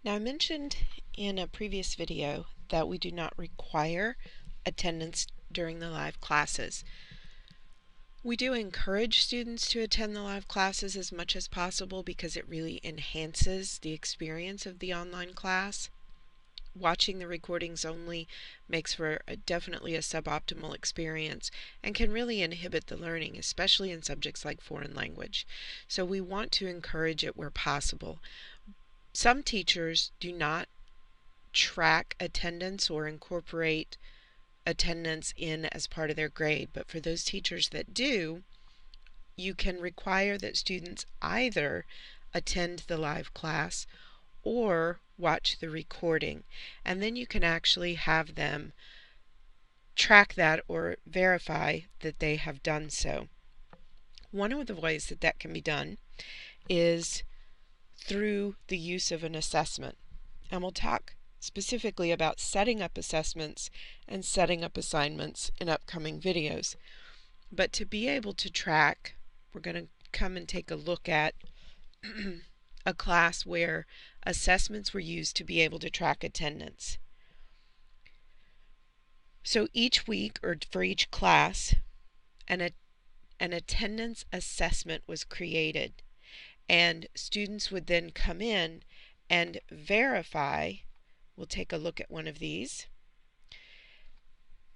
Now, I mentioned in a previous video that we do not require attendance during the live classes. We do encourage students to attend the live classes as much as possible because it really enhances the experience of the online class. Watching the recordings only makes for definitely a suboptimal experience and can really inhibit the learning, especially in subjects like foreign language. So we want to encourage it where possible. Some teachers do not track attendance or incorporate attendance in as part of their grade, but for those teachers that do, you can require that students either attend the live class or watch the recording, and then you can actually have them track that or verify that they have done so. One of the ways that that can be done is through the use of an assessment, and we'll talk specifically about setting up assessments and setting up assignments in upcoming videos. But to be able to track, we're going to come and take a look at a class where assessments were used to be able to track attendance. So each week, or for each class, an attendance assessment was created, and students would then come in and verify. We'll take a look at one of these.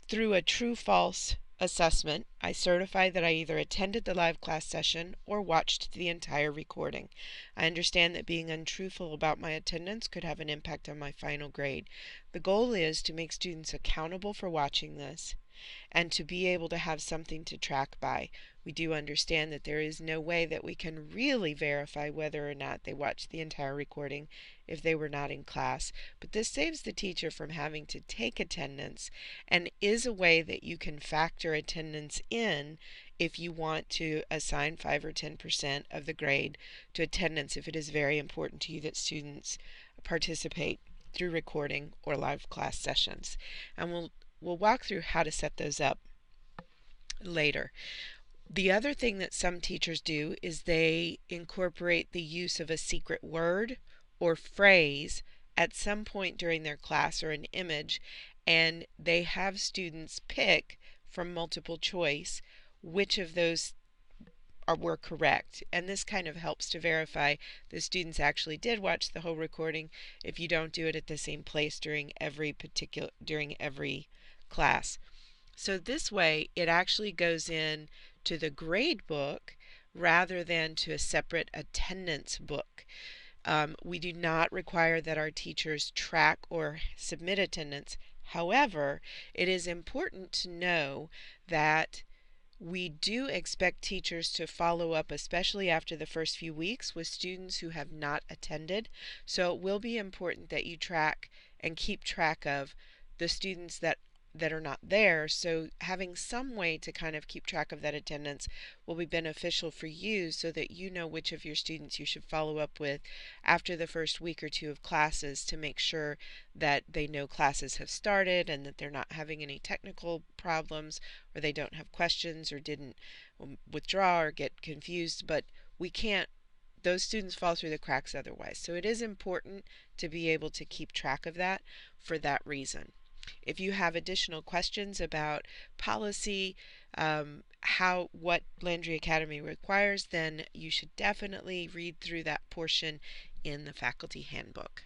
Through a true-false assessment, I certify that I either attended the live class session or watched the entire recording. I understand that being untruthful about my attendance could have an impact on my final grade. The goal is to make students accountable for watching this and to be able to have something to track by. We do understand that there is no way that we can really verify whether or not they watched the entire recording if they were not in class, but this saves the teacher from having to take attendance and is a way that you can factor attendance in if you want to assign 5 or 10% of the grade to attendance if it is very important to you that students participate through recording or live class sessions. And we'll walk through how to set those up later. The other thing that some teachers do is they incorporate the use of a secret word or phrase at some point during their class, or an image, and they have students pick from multiple choice which of those were correct, and this kind of helps to verify the students actually did watch the whole recording if you don't do it at the same place during every class. So this way it actually goes in to the grade book rather than to a separate attendance book. We do not require that our teachers track or submit attendance. However, it is important to know that we do expect teachers to follow up, especially after the first few weeks, with students who have not attended. So it will be important that you track and keep track of the students that are not there. So having some way to kind of keep track of that attendance will be beneficial for you so that you know which of your students you should follow up with after the first week or two of classes to make sure that they know classes have started and that they're not having any technical problems, or they don't have questions or didn't withdraw or get confused. But we can't, those students fall through the cracks otherwise. So it is important to be able to keep track of that for that reason. If you have additional questions about policy, what Landry Academy requires, then you should definitely read through that portion in the faculty handbook.